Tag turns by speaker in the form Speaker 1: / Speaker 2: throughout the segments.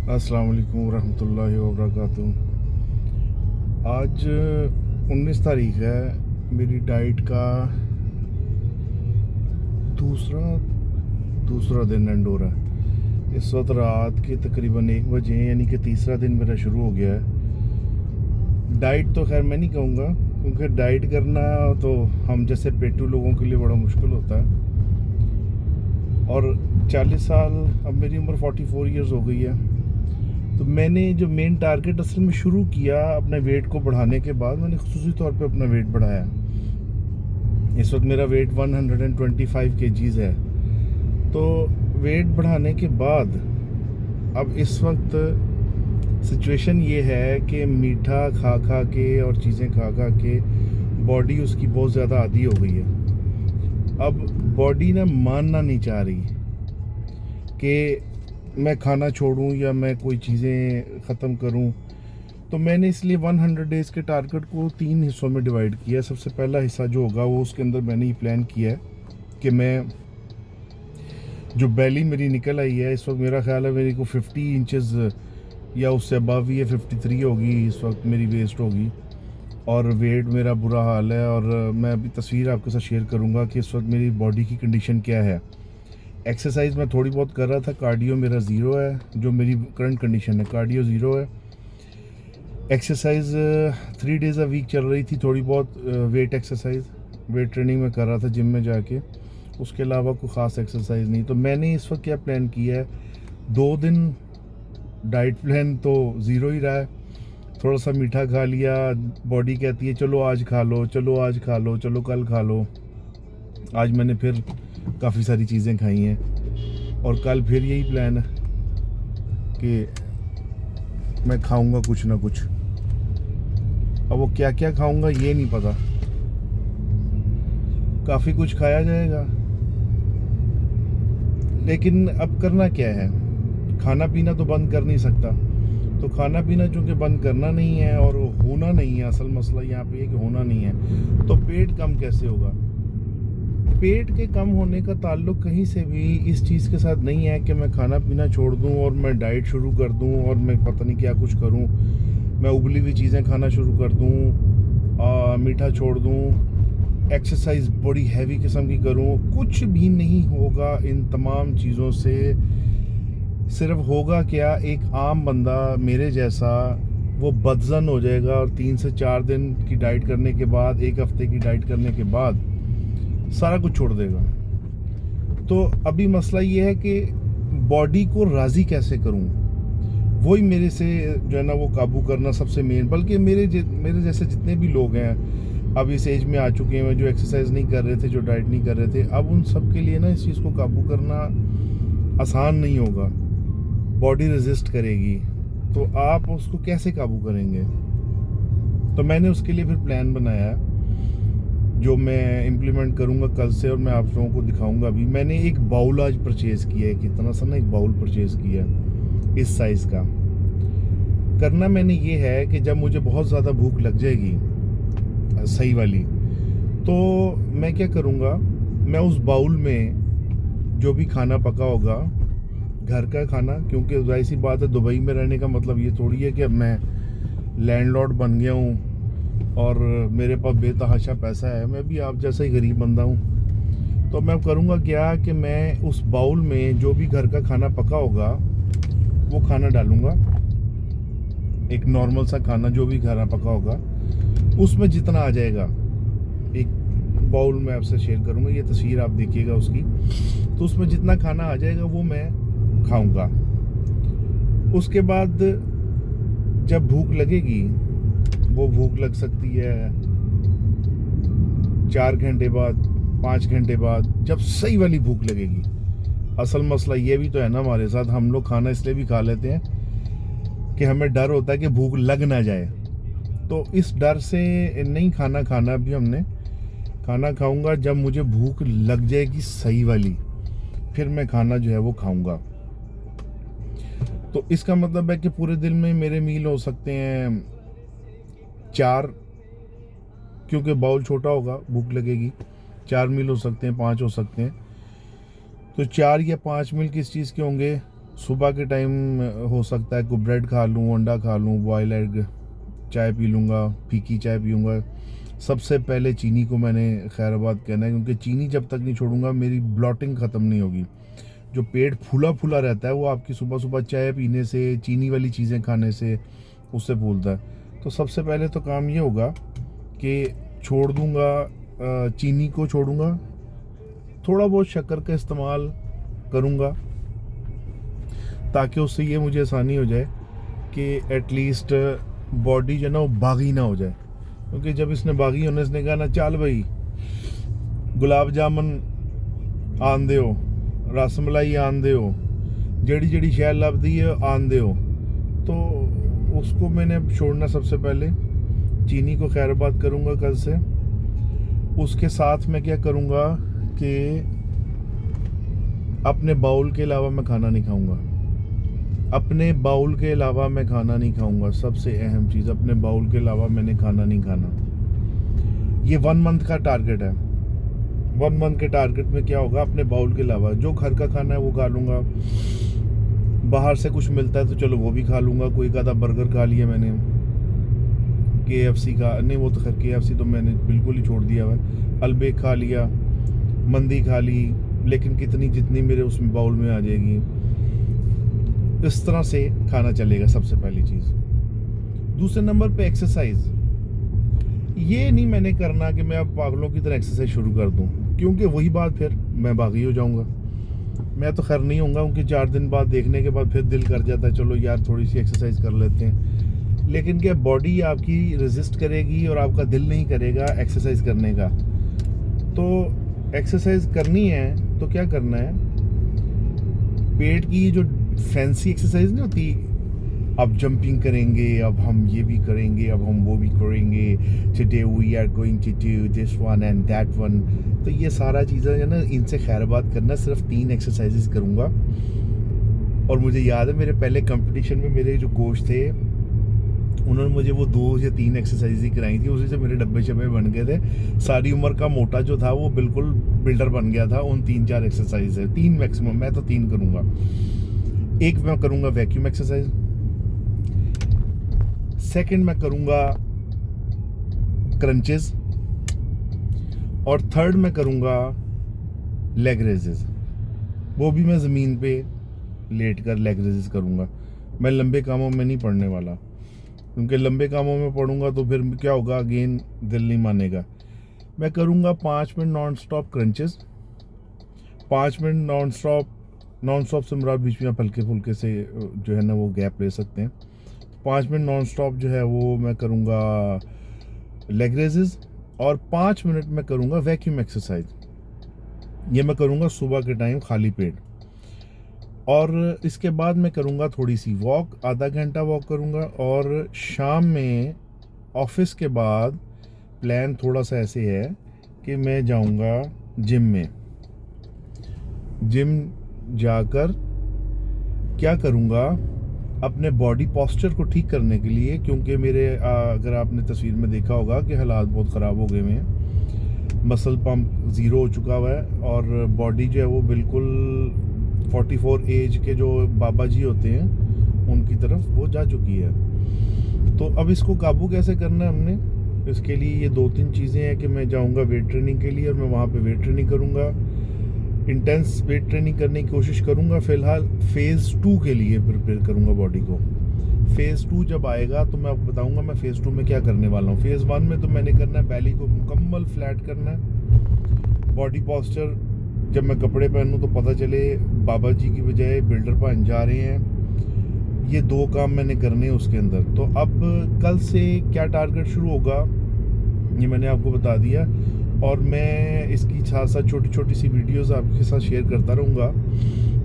Speaker 1: अस्सलाम वालेकुम रहमतुल्लाहि व बरकातुहू। आज 19 तारीख है। मेरी डाइट का दूसरा दूसरा दिन एंड हो रहा है। इस वक्त रात के तकरीबन 1 बजे हैं, यानी कि तीसरा दिन मेरा शुरू हो गया है। डाइट तो खैर मैं नहीं कहूँगा, क्योंकि डाइट करना तो हम जैसे पेटू लोगों के लिए बड़ा मुश्किल होता है। और 40 साल, अब मेरी उम्र 44 ईयर्स हो गई है। तो मैंने जो मेन टारगेट असल में शुरू किया अपने वेट को बढ़ाने के बाद, मैंने खुसूसी तौर पे अपना वेट बढ़ाया। इस वक्त मेरा वेट 125 केजीज़ है। तो वेट बढ़ाने के बाद अब इस वक्त सिचुएशन ये है कि मीठा खा खा के और चीज़ें खा खा के बॉडी उसकी बहुत ज़्यादा आदी हो गई है। अब बॉडी ना मानना नहीं चाह रही कि मैं खाना छोड़ूं या मैं कोई चीज़ें ख़त्म करूं। तो मैंने इसलिए 100 डेज़ के टारगेट को 3 हिस्सों में डिवाइड किया। सबसे पहला हिस्सा जो होगा वो उसके अंदर मैंने ये प्लान किया है कि मैं जो बैली मेरी निकल आई है, इस वक्त मेरा ख्याल है मेरी को 50 इंचेस या उससे अबव ही है, 53 होगी इस वक्त मेरी वेस्ट होगी। और वेट मेरा बुरा हाल है। और मैं अभी तस्वीर आपके साथ शेयर करूंगा कि इस वक्त मेरी बॉडी की कंडीशन क्या है। एक्सरसाइज मैं थोड़ी बहुत कर रहा था, कार्डियो मेरा ज़ीरो है। जो मेरी करंट कंडीशन है, कार्डियो ज़ीरो है। एक्सरसाइज 3 डेज़ अ वीक चल रही थी, थोड़ी बहुत वेट एक्सरसाइज, वेट ट्रेनिंग में कर रहा था जिम में जाके। उसके अलावा कोई ख़ास एक्सरसाइज नहीं। तो मैंने इस वक्त क्या प्लान किया है, 2 दिन डाइट प्लान तो ज़ीरो ही रहा है। थोड़ा सा मीठा खा लिया, बॉडी कहती है चलो आज खा लो, चलो आज खा लो, चलो कल खा लो। आज मैंने फिर काफ़ी सारी चीज़ें खाई हैं और कल फिर यही प्लान है कि मैं खाऊंगा कुछ ना कुछ। अब वो क्या क्या खाऊंगा ये नहीं पता। काफ़ी कुछ खाया जाएगा, लेकिन अब करना क्या है। खाना पीना तो बंद कर नहीं सकता। तो खाना पीना चूँकि बंद करना नहीं है और होना नहीं है, असल मसला यहाँ पे है कि होना नहीं है, तो पेट कम कैसे होगा। पेट के कम होने का ताल्लुक कहीं से भी इस चीज़ के साथ नहीं है कि मैं खाना पीना छोड़ दूं और मैं डाइट शुरू कर दूं और मैं पता नहीं क्या कुछ करूं, मैं उबली हुई चीज़ें खाना शुरू कर दूं, मीठा छोड़ दूं, एक्सरसाइज बड़ी हैवी किस्म की करूं। कुछ भी नहीं होगा इन तमाम चीज़ों से। सिर्फ होगा क्या, एक आम बंदा मेरे जैसा वो बदजन हो जाएगा और 3 से 4 दिन की डाइट करने के बाद, 1 हफ्ते की डाइट करने के बाद सारा कुछ छोड़ देगा। तो अभी मसला ये है कि बॉडी को राज़ी कैसे करूं, वही मेरे से जो है ना वो काबू करना सबसे मेन। बल्कि मेरे जैसे जितने भी लोग हैं अब इस एज में आ चुके हैं, जो एक्सरसाइज नहीं कर रहे थे, जो डाइट नहीं कर रहे थे, अब उन सब के लिए ना इस चीज़ को काबू करना आसान नहीं होगा। बॉडी रेजिस्ट करेगी, तो आप उसको कैसे काबू करेंगे। तो मैंने उसके लिए फिर प्लान बनाया जो मैं इम्प्लीमेंट करूँगा कल से, और मैं आप लोगों को दिखाऊंगा। अभी मैंने एक बाउल आज परचेज़ किया है, कितना सा ना, एक बाउल परचेज़ किया है इस साइज़ का। करना मैंने ये है कि जब मुझे बहुत ज़्यादा भूख लग जाएगी सही वाली, तो मैं क्या करूँगा, मैं उस बाउल में जो भी खाना पका होगा, घर का खाना, क्योंकि जाहिर सी बात है दुबई में रहने का मतलब ये थोड़ी है कि अब मैं लैंडलॉर्ड बन गया हूँ और मेरे पास बेतहाशा पैसा है। मैं भी आप जैसा ही गरीब बंदा हूँ। तो मैं करूँगा क्या कि मैं उस बाउल में जो भी घर का खाना पका होगा वो खाना डालूँगा। एक नॉर्मल सा खाना जो भी खाना पका होगा उसमें जितना आ जाएगा, एक बाउल में आपसे शेयर करूँगा, ये तस्वीर आप देखिएगा उसकी। तो उसमें जितना खाना आ जाएगा वो मैं खाऊँगा। उसके बाद जब भूख लगेगी, वो भूख लग सकती है 4 घंटे बाद, 5 घंटे बाद, जब सही वाली भूख लगेगी। असल मसला ये भी तो है ना हमारे साथ, हम लोग खाना इसलिए भी खा लेते हैं कि हमें डर होता है कि भूख लग ना जाए। तो इस डर से नहीं खाना भी हमने। खाना खाऊंगा जब मुझे भूख लग जाएगी सही वाली, फिर मैं खाना जो है वो खाऊंगा। तो इसका मतलब है कि पूरे दिन में मेरे मील हो सकते हैं 4, क्योंकि बाउल छोटा होगा, भूख लगेगी। 4 मील हो सकते हैं, 5 हो सकते हैं। तो 4 या 5 मील किस चीज़ के होंगे, सुबह के टाइम हो सकता है कोई ब्रेड खा लूँ, अंडा खा लूँ, बॉयल एग, चाय पी लूँगा, फीकी चाय पीऊँगा। सबसे पहले चीनी को मैंने खैराबाद कहना है, क्योंकि चीनी जब तक नहीं छोड़ूंगा मेरी ब्लॉटिंग ख़त्म नहीं होगी। जो पेट फूला फूला रहता है वो आपकी सुबह सुबह चाय पीने से, चीनी वाली चीज़ें खाने से, उससे फूलता है। तो सबसे पहले तो काम ये होगा कि छोड़ दूंगा, चीनी को छोड़ूंगा, थोड़ा बहुत शक्कर का इस्तेमाल करूंगा, ताकि उससे ये मुझे आसानी हो जाए कि एटलीस्ट बॉडी जो है ना वो बागी ना हो जाए। क्योंकि जब इसने बागी होने से कहा ना, चल भाई गुलाब जामुन आन दो, रसमलाई आन दो, जड़ी जड़ी शै लभदी है आन दो, तो उसको मैंने छोड़ना सबसे पहले। चीनी को खैराबाद करूँगा कल से। उसके साथ मैं क्या करूँगा कि अपने बाउल के अलावा मैं खाना नहीं खाऊँगा। अपने बाउल के अलावा मैं खाना नहीं खाऊँगा। सबसे अहम चीज़, अपने बाउल के अलावा मैंने खाना नहीं खाना। ये 1 मंथ का टारगेट है। 1 मंथ के टारगेट में क्या होगा, अपने बाउल के अलावा जो घर का खाना है वो खा लूँगा। बाहर से कुछ मिलता है तो चलो वो भी खा लूँगा। कोई आधा बर्गर खा लिया मैंने, KFC का नहीं, वो तो खैर KFC तो मैंने बिल्कुल ही छोड़ दिया है। अलबेक खा लिया, मंदी खा ली, लेकिन कितनी जितनी मेरे उसमें बाउल में आ जाएगी, इस तरह से खाना चलेगा। सबसे पहली चीज़। दूसरे नंबर पे एक्सरसाइज। ये नहीं मैंने करना कि मैं अब पागलों की तरह एक्सरसाइज शुरू कर दूं, क्योंकि वही बात फिर मैं बागी हो जाऊंगा। मैं तो खैर नहीं होऊंगा, क्योंकि 4 दिन बाद देखने के बाद फिर दिल कर जाता है चलो यार थोड़ी सी एक्सरसाइज कर लेते हैं। लेकिन क्या बॉडी आपकी रेजिस्ट करेगी और आपका दिल नहीं करेगा एक्सरसाइज करने का। तो एक्सरसाइज करनी है तो क्या करना है, पेट की जो फैंसी एक्सरसाइज नहीं होती, अब जंपिंग करेंगे, अब हम ये भी करेंगे, अब हम वो भी करेंगे, today we are going to do this one and that one, तो ये सारा चीज़ें है ना, इनसे खैराबाद करना। सिर्फ 3 एक्सरसाइजेस करूँगा। और मुझे याद है मेरे पहले कंपटीशन में मेरे जो कोच थे उन्होंने मुझे वो 2 या 3 एक्सरसाइज ही कराई थी, उसी से मेरे डब्बे शब्बे बन गए थे। सारी उम्र का मोटा जो था वो बिल्कुल बिल्डर बन गया था उन 3-4 एक्सरसाइज है। 3 मैक्सिमम, मैं तो 3 करूँगा। एक मैं करूँगा वैक्यूम एक्सरसाइज, सेकंड मैं करूँगा क्रंचेस, और थर्ड मैं करूँगा लेग रेजेस। वो भी मैं ज़मीन पे लेट कर लेग रेजेस करूँगा। मैं लंबे कामों में नहीं पड़ने वाला, क्योंकि लंबे कामों में पढ़ूंगा तो फिर क्या होगा, अगेन दिल नहीं मानेगा। मैं करूँगा 5 minute non stop crunches. 5 minute non stop से मुराद बीच में आप हल्के फुल्के से जो है ना वो गैप ले सकते हैं। 5 मिनट नॉन स्टॉप जो है वो मैं करूँगा लेग रेजेस, और 5 मिनट में करूँगा वैक्यूम एक्सरसाइज। ये मैं करूँगा सुबह के टाइम खाली पेट। और इसके बाद मैं करूँगा थोड़ी सी वॉक, आधा घंटा वॉक करूँगा। और शाम में ऑफिस के बाद प्लान थोड़ा सा ऐसे है कि मैं जाऊँगा जिम में। जिम जाकर क्या करूँगा, अपने बॉडी पोस्चर को ठीक करने के लिए, क्योंकि मेरे अगर आपने तस्वीर में देखा होगा कि हालात बहुत ख़राब हो गए हैं। मसल पंप ज़ीरो हो चुका हुआ है, और बॉडी जो है वो बिल्कुल 44 एज के जो बाबा जी होते हैं उनकी तरफ वो जा चुकी है। तो अब इसको काबू कैसे करना है हमने, इसके लिए ये 2-3 चीज़ें हैं कि मैं जाऊंगा वेट ट्रेनिंग के लिए, और मैं वहाँ पे वेट ट्रेनिंग करूँगा। इंटेंस वेट ट्रेनिंग करने की कोशिश करूँगा। फ़िलहाल फ़ेज़ 2 के लिए प्रिपेयर करूँगा बॉडी को। फ़ेज़ 2 जब आएगा तो मैं आपको बताऊँगा मैं फ़ेज़ 2 में क्या करने वाला हूँ। फ़ेज़ 1 में तो मैंने करना है बैली को मुकम्मल फ्लैट करना है। बॉडी पोस्चर जब मैं कपड़े पहनूं तो पता चले बाबा जी की बजाय बिल्डर पहन जा रहे हैं। ये 2 काम मैंने करने हैं उसके अंदर। तो अब कल से क्या टारगेट शुरू होगा ये मैंने आपको बता दिया, और मैं इसकी साथ साथ छोटी छोटी सी वीडियोस आपके साथ शेयर करता रहूँगा,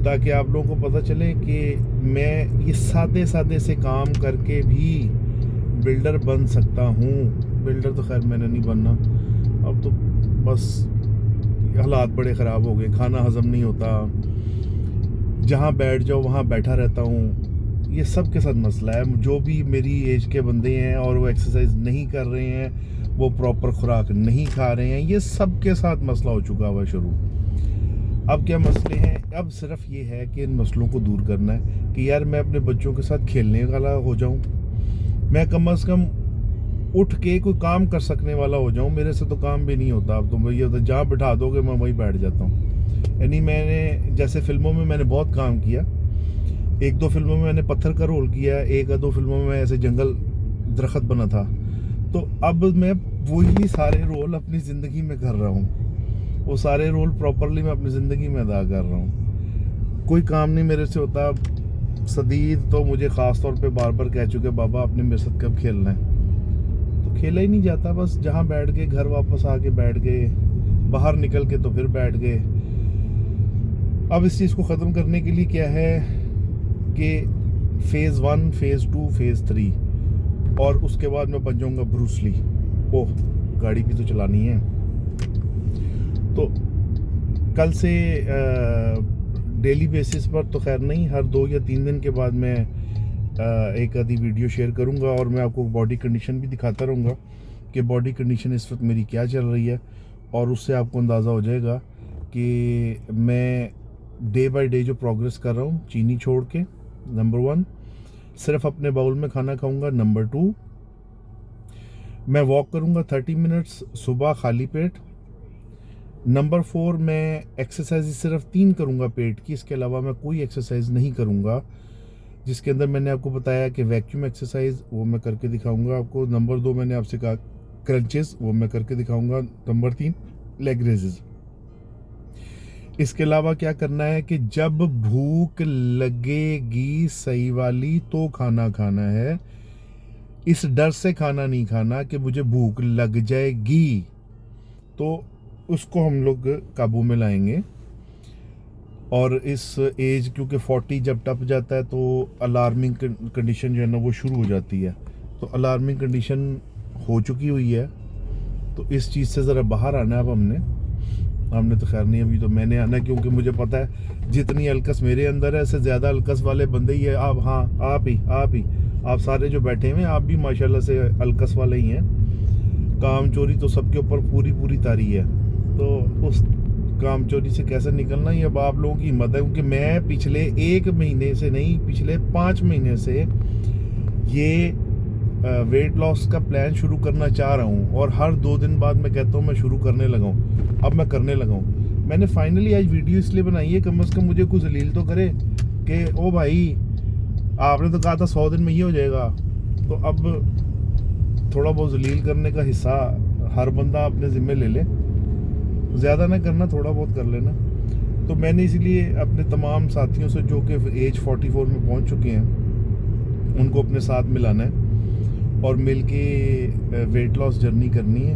Speaker 1: ताकि आप लोगों को पता चले कि मैं ये सादे सादे से काम करके भी बिल्डर बन सकता हूँ। बिल्डर तो खैर मैंने नहीं बनना, अब तो बस हालात बड़े ख़राब हो गए, खाना हज़म नहीं होता, जहाँ बैठ जाओ वहाँ बैठा रहता हूँ। ये सब के साथ मसला है। जो भी मेरी एज के बंदे हैं और वो एक्सरसाइज नहीं कर रहे हैं, वो प्रॉपर खुराक नहीं खा रहे हैं, ये सब के साथ मसला हो चुका हुआ शुरू। अब क्या मसले हैं, अब सिर्फ ये है कि इन मसलों को दूर करना है कि यार मैं अपने बच्चों के साथ खेलने वाला हो जाऊं, मैं कम से कम उठ के कोई काम कर सकने वाला हो जाऊं। मेरे से तो काम भी नहीं होता अब, तो ये होता जहाँ बिठा दोगे मैं वहीं बैठ जाता हूँ। यानी मैंने जैसे फिल्मों में मैंने बहुत काम किया, 1-2 फिल्मों में मैंने पत्थर का रोल किया, 1-2 फिल्मों में ऐसे जंगल दरख्त बना था। तो अब मैं वही सारे रोल अपनी ज़िंदगी में कर रहा हूँ, वो सारे रोल प्रॉपरली मैं अपनी ज़िंदगी में अदा कर रहा हूँ। कोई काम नहीं मेरे से होता। सदीद तो मुझे ख़ास तौर पे बार बार कह चुके, बाबा आपने मेरे साथ कब खेलना है, तो खेला ही नहीं जाता। बस जहाँ बैठ गए, घर वापस आके बैठ गए, बाहर निकल के तो फिर बैठ गए। अब इस चीज़ को ख़त्म करने के लिए क्या है कि फ़ेज़ 1, फ़ेज़ 2, फ़ेज़ 3 और उसके बाद मैं बन जाऊँगा ब्रूस ली। ओह, गाड़ी भी तो चलानी है। तो कल से डेली बेसिस पर तो खैर नहीं, हर 2 या 3 दिन के बाद मैं एक आधी वीडियो शेयर करूंगा और मैं आपको बॉडी कंडीशन भी दिखाता रहूँगा कि बॉडी कंडीशन इस वक्त मेरी क्या चल रही है, और उससे आपको अंदाज़ा हो जाएगा कि मैं डे बाय डे जो प्रोग्रेस कर रहा हूँ। चीनी छोड़ के, नंबर 1, सिर्फ अपने बाउल में खाना खाऊंगा। नंबर 2, मैं वॉक करूंगा 30 मिनट्स सुबह खाली पेट। नंबर 4, मैं एक्सरसाइज सिर्फ 3 करूंगा पेट की, इसके अलावा मैं कोई एक्सरसाइज नहीं करूंगा, जिसके अंदर मैंने आपको बताया कि वैक्यूम एक्सरसाइज वो मैं करके दिखाऊंगा आपको। नंबर 2, मैंने आपसे कहा क्रंचेस, वो मैं करके दिखाऊंगा। Number 3, leg raises. इसके अलावा क्या करना है कि जब भूख लगेगी सही वाली तो खाना खाना है, इस डर से खाना नहीं खाना कि मुझे भूख लग जाएगी। तो उसको हम लोग काबू में लाएंगे। और इस एज क्योंकि 40 जब टप जाता है तो अलार्मिंग कंडीशन जो है ना वो शुरू हो जाती है। तो अलार्मिंग कंडीशन हो चुकी हुई है, तो इस चीज़ से ज़रा बाहर आना है। अब हमने तो खैर नहीं, अभी तो मैंने आना है, क्योंकि मुझे पता है जितनी अलकस मेरे अंदर है, इससे ज़्यादा अलकस वाले बंदे ही है। आप, हाँ, आप सारे जो बैठे हुए हैं, आप भी माशाल्लाह से अलकस वाले ही हैं। काम चोरी तो सबके ऊपर पूरी तारी है, तो उस काम चोरी से कैसे निकलना, ये अब आप लोगों की हिम्मत है। क्योंकि मैं पिछले 1 महीने से नहीं, पिछले 5 महीने से ये वेट लॉस का प्लान शुरू करना चाह रहा हूँ, और हर 2 दिन बाद मैं कहता हूँ मैं शुरू करने लगा हूँ। अब मैं करने लगा हूँ। मैंने फाइनली आज वीडियो इसलिए बनाई है, कम से कम मुझे कुछ जलील तो करे कि ओ भाई आपने तो कहा था 100 दिन में ये हो जाएगा। तो अब थोड़ा बहुत जलील करने का हिस्सा हर बंदा अपने ज़िम्मे ले ले, ज़्यादा ना करना, थोड़ा बहुत कर लेना। तो मैंने इसलिए अपने तमाम साथियों से जो कि एज 44 में पहुंच चुके हैं उनको अपने साथ मिलाना है और मिल के वेट लॉस जर्नी करनी है।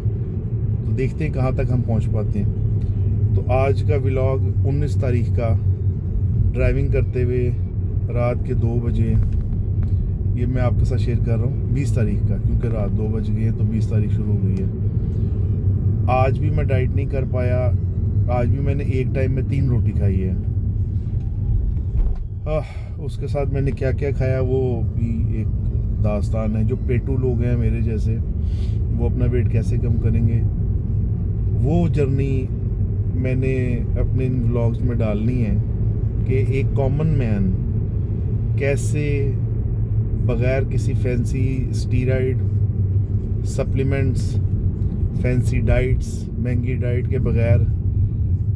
Speaker 1: तो देखते हैं कहाँ तक हम पहुंच पाते हैं। तो आज का व्लॉग 19 तारीख का, ड्राइविंग करते हुए रात के 2 बजे, ये मैं आपके साथ शेयर कर रहा हूँ। 20 तारीख का, क्योंकि रात 2 बज गई है तो 20 तारीख शुरू हो गई है। आज भी मैं डाइट नहीं कर पाया। आज भी मैंने एक टाइम में 3 रोटी खाई है। उसके साथ मैंने क्या क्या खाया वो भी एक दास्तान है। जो पेटू लोग हैं मेरे जैसे, वो अपना वेट कैसे कम करेंगे, वो जर्नी मैंने अपने इन व्लॉग्स में डालनी है कि एक कॉमन मैन कैसे बगैर किसी fancy steroid supplements, fancy diets, महंगी डाइट के बगैर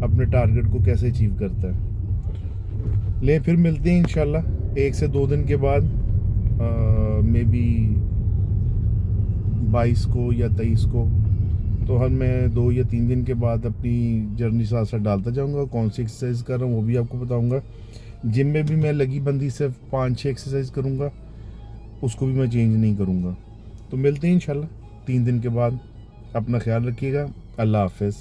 Speaker 1: अपने टारगेट को कैसे अचीव करता है। ले फिर मिलते हैं इंशाल्लाह 1 से 2 दिन के बाद, मे बी 22 को या 23 को। तो हर मैं 2 या 3 दिन के बाद अपनी जर्नी साथ साथ डालता जाऊंगा। कौन सी एक्सरसाइज कर रहा हूँ वो भी आपको बताऊंगा। जिम में भी मैं लगी बंदी से 5-6 एक्सरसाइज करूंगा, उसको भी मैं चेंज नहीं करूंगा। तो मिलते हैं इंशाल्लाह 3 दिन के बाद। अपना ख्याल रखिएगा। अल्लाह हाफ़िज़।